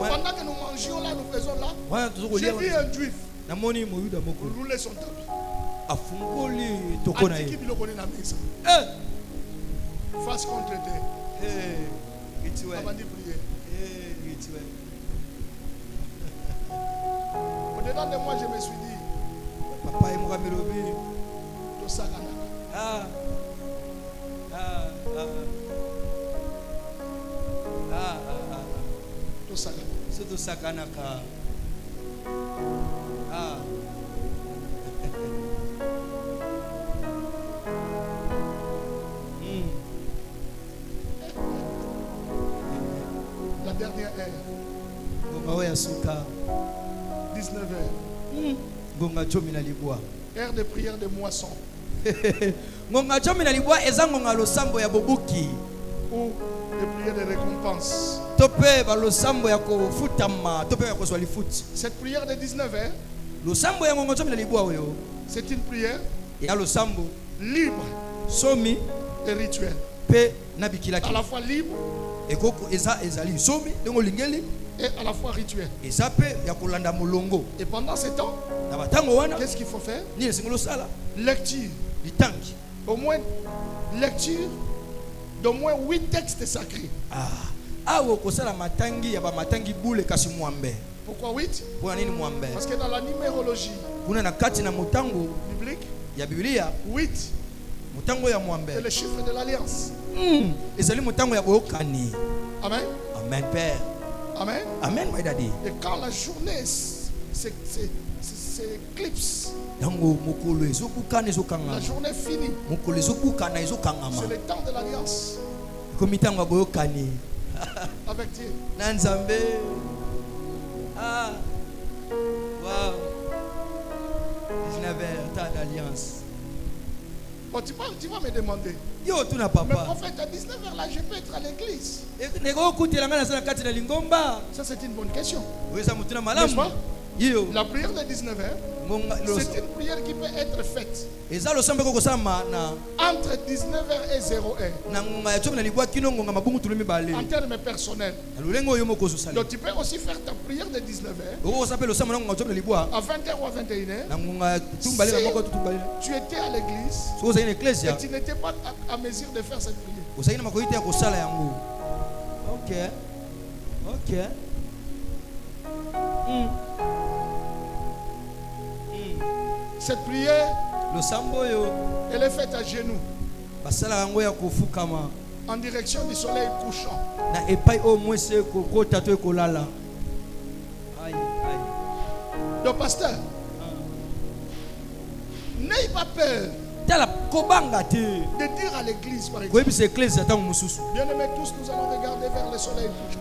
pendant que nous mangions là, nous faisons là, j'ai vu un juif rouler son tapis. Face contre terre. Avant de prier. Au-dedans de moi, je me suis dit, Papa et moi, tout ça, tout ça, la dernière heure. 19h. Heure de prière de moisson. Ou de prière de récompense. Cette prière de 19h, c'est une prière libre et rituelle. À la fois libre et à la fois rituel. Et pendant ce temps, qu'est-ce qu'il faut faire? Lecture. Au moins lecture d'au moins 8 textes sacrés. Pourquoi 8? Parce que dans la numérologie biblique, 8 c'est le chiffre de l'alliance. Amen. Amen, Père. Amen. Amen, my daddy. Et quand la journée s'éclipse, la journée finie, c'est le temps de l'alliance avec Dieu. Ah, wow. 19h, temps d'alliance. Bon, tu vas me demander. Yo, tu n'as pas. Mais prophète, à 19h là, je peux être à l'église. Ça, c'est une bonne question. N'est-ce pas? La prière de 19h, c'est une prière qui peut être faite entre 19h et 0h. En termes personnels. Donc tu peux aussi faire ta prière de 19h à 20h ou à 21h. Si tu étais à l'église et tu n'étais pas à mesure de faire cette prière. Ok. Ok. Cette prière, elle est faite à genoux, en direction du soleil couchant. Donc, pasteur, n'ayez pas peur de dire à l'église, par exemple, bien aimés tous, nous allons regarder vers le soleil couchant.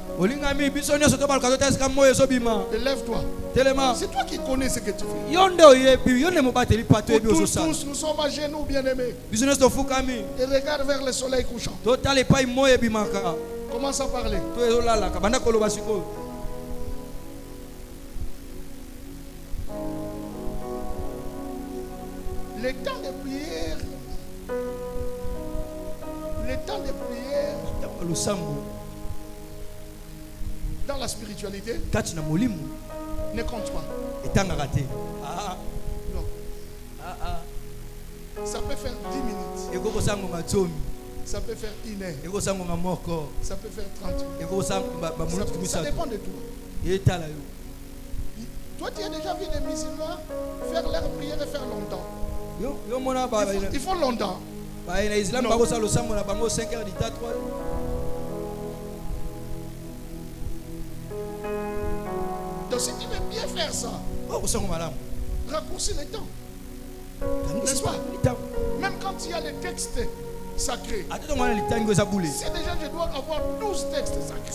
Lève-toi. C'est toi qui connais ce que tu fais. Tous, nous sommes à genoux, bien aimés. Et regarde vers le soleil couchant. Commence à parler. Le temps de prière, dans la spiritualité, ne compte pas. Non. Ça peut faire 10 minutes. Ça peut faire 1 heure. Ça peut faire 30 minutes. Ça dépend de toi. Toi, tu as déjà vu des musulmans faire leur prière et faire longtemps. Ils font longtemps. Donc si tu veux bien faire ça, raccourcis le temps. N'est-ce pas? Même quand il y a les textes sacrés. Si déjà je dois avoir 12 textes sacrés.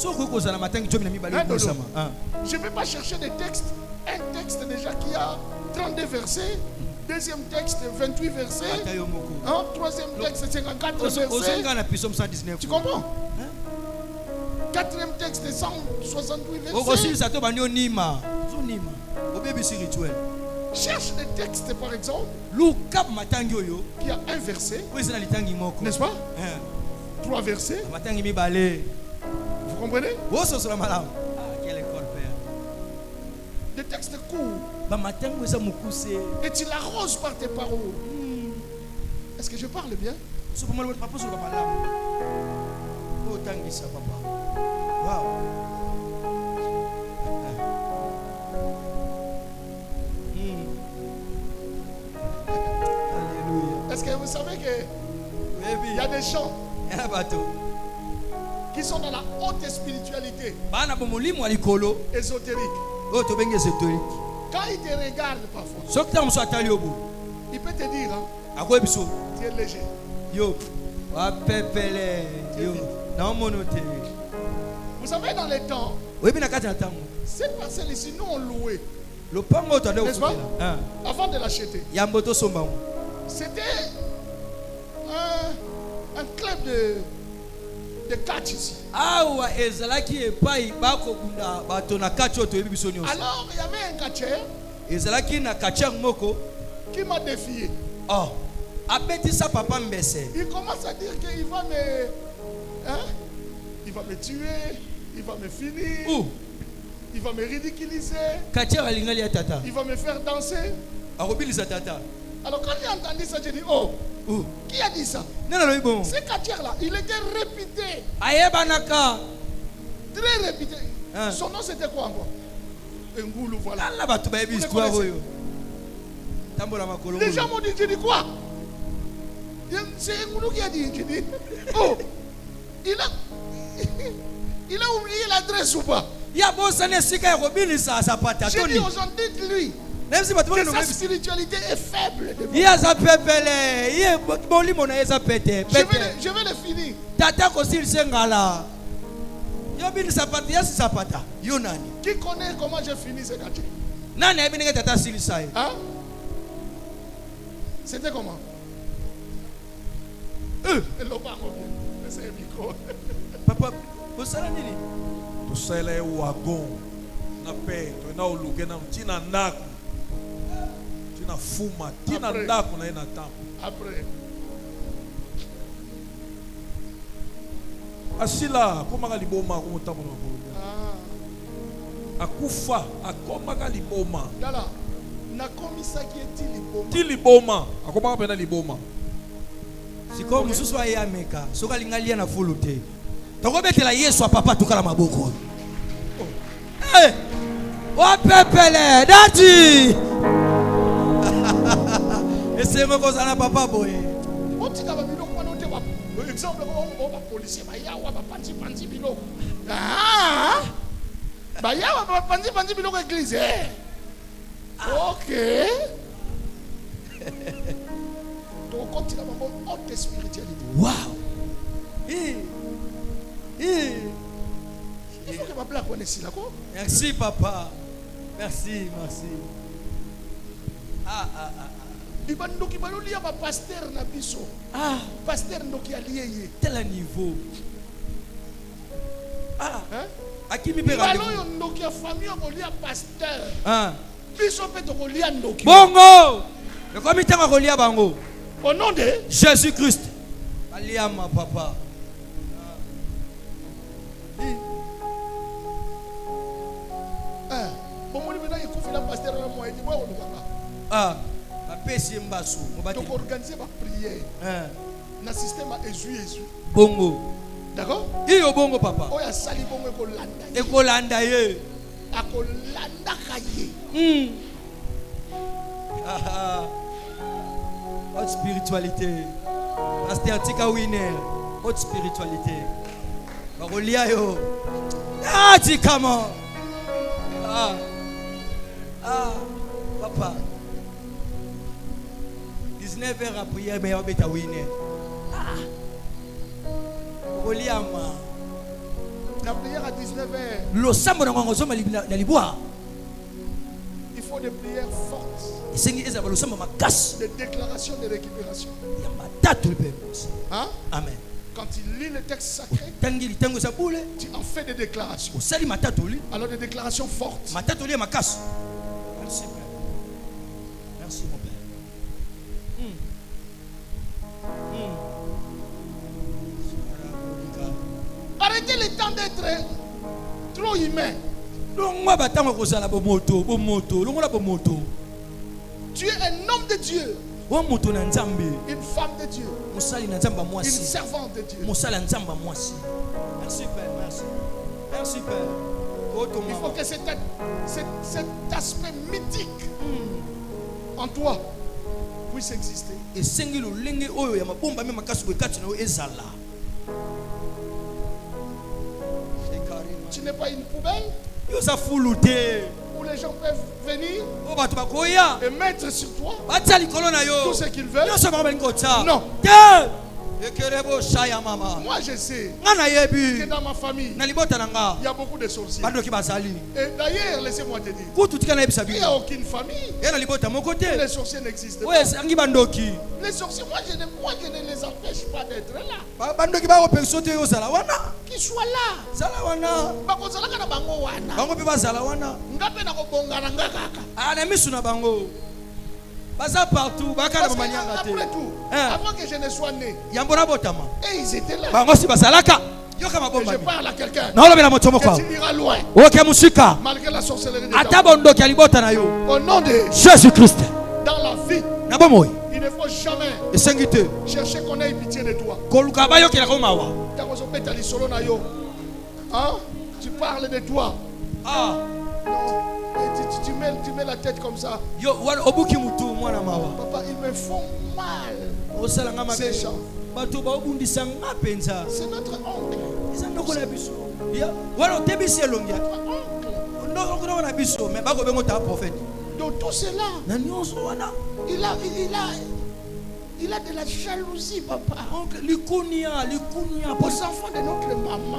Je ne vais pas chercher des textes. Un texte déjà qui a 32 versets. Deuxième texte, 28 versets. Troisième texte, 54 versets. Tu comprends? Quatrième texte, 168 versets. Cherche des textes, par exemple, qui a un verset. N'est-ce pas? 3 versets. Vous comprenez? Des textes courts. Et tu l'arroses par tes paroles. Est-ce que je parle bien? Wow. Est-ce que vous savez qu'il y a des gens qui sont dans la haute spiritualité ésotérique? Quand il te regarde parfois, il peut te dire, tu es léger. Vous savez, dans les temps, Cette parcelle ici, nous on louait. N'est-ce pas? Avant de l'acheter. C'était un club de catch ici. Alors il y avait un catcheur qui m'a défié. Oh. Il commence à dire qu'il va me, il va me tuer, il va me finir, il va me ridiculiser, il va me faire danser. Alors quand j'ai entendu ça, j'ai dit, oh, qui a dit ça? Ce Katier-là, il était réputé. Très réputé. Son nom c'était quoi encore? Ngoulou, voilà. Les gens m'ont dit, j'ai dit quoi? C'est Ngoulou qui a dit, j'ai dit, oh, il a oublié l'adresse ou pas? J'ai dit aux gens, dites-lui que sa spiritualité est faible. Je vais le finir. Qui connaît comment j'ai fini ce quartier? Hein? C'était comment? C'est un micro. Papa, vous savez tout ça est wagon. Na paix, tu na oluke na tina ndaku. Tina fuma, tina ndaku na ina tampo. Après. Asila, komaka liboma ko mutambo na ko. Akufa, akomaka liboma. Dala, na komisaki eti liboma. Ti liboma, akomaka pena liboma. Siko mususu wa yameka, soka lingalia na fulute. Tokobetela Yesu papa tukala maboko. Eh! Wa pepele, dati. Esemo kozana papa boye. Otika ba biloko wana ote ba. Exemple ko ba policier ba yawa ba panzi biloko. Ah! Ba yawa ba panzi biloko église. OK. Donc continue à avoir une haute spiritualité. Wow. Il faut que ma blague connaisse là quoi. Merci papa. Merci. Ibando ki baloli ya ba pasteur na biso. Pasteur ndoki aliye. Tel niveau. Akimi pe baloyo ndoki ya famille ko lia pasteur. Biso pe to ko lia ndoki. Bongo. Le comité ko lia bango. Au nom de Jésus-Christ. Aliama papa. Donc organiser ma prière. Na système à Jésus. Bongo. D'accord? Iyo bongo papa. Oya sali bongo ekolanda. Ekolanda ye. Akolanda kaye. Haute spiritualité. Pasteur Tika Winner. Haute spiritualité. Barolia yo. Tikamo. Papa. 19h à prière, mais on va être winner. Barolia. La prière à 19h. Le samedi, on va il faut des prières fortes. Des déclarations de récupération. Hein? Amen. Quand il lit le texte sacré, tu en fais des déclarations. Alors des déclarations fortes. Merci Père. Merci mon Père. Arrêtez le temps d'être trop humain. Tu es un homme de Dieu. Une femme de Dieu. Une servante de Dieu. Merci Père, merci. Merci Père. Il faut que cet aspect mythique en toi puisse exister. Tu n'es pas une poubelle où les gens peuvent venir et mettre sur toi tout ce qu'ils veulent. Non. Moi je sais que dans ma famille, il y a beaucoup de sorciers. Et d'ailleurs, laissez-moi te dire, il n'y a aucune famille où les sorciers n'existent pas. Les sorciers, moi je ne les empêche pas d'être là. Qu'ils soient là. Partout, après tout, avant que je ne sois né, et ils étaient là. Je parle à quelqu'un qui ira loin malgré la sorcellerie de au nom de Jésus-Christ. Dans la vie, il ne faut jamais chercher qu'on ait pitié de toi. Tu parles de toi. Tu mets la tête comme ça. Papa, ils me font mal. Ces gens. C'est notre oncle. Donc tout cela, il a de la jalousie, papa. Aux enfants de notre maman.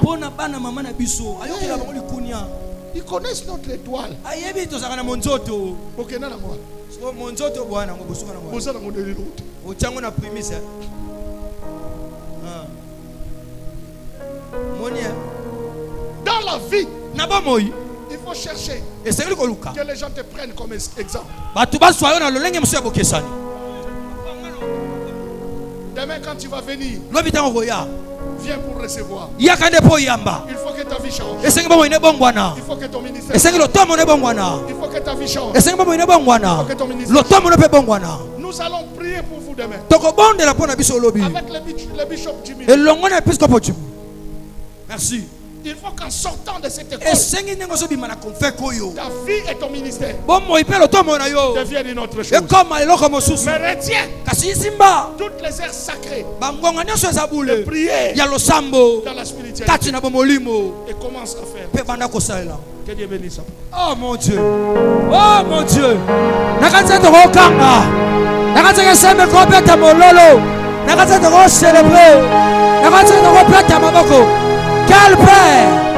Ils connaissent notre étoile. Ok, non, dans la vie, il faut chercher que les gens te prennent comme exemple. Demain, quand tu vas venir, viens pour recevoir. Il faut que ta vie change. Il faut que ton ministère change. Il faut que ta vie change. Il faut que ton ministère change. Nous allons prier pour vous demain. Avec le bishop Jimmy. Merci. Il faut qu'en sortant de cette école, ta vie et ton ministère deviennent une autre chose. Mais retiens toutes les airs sacrées de prier dans la spiritualité et commence à faire. Que Dieu bénisse. Oh mon Dieu. Oh mon Dieu. Nakatete kokanga. Nakatete sembe kopeta mololo. Nakatete ko célébrer. Nakatete ko peta maboko. Quel Père.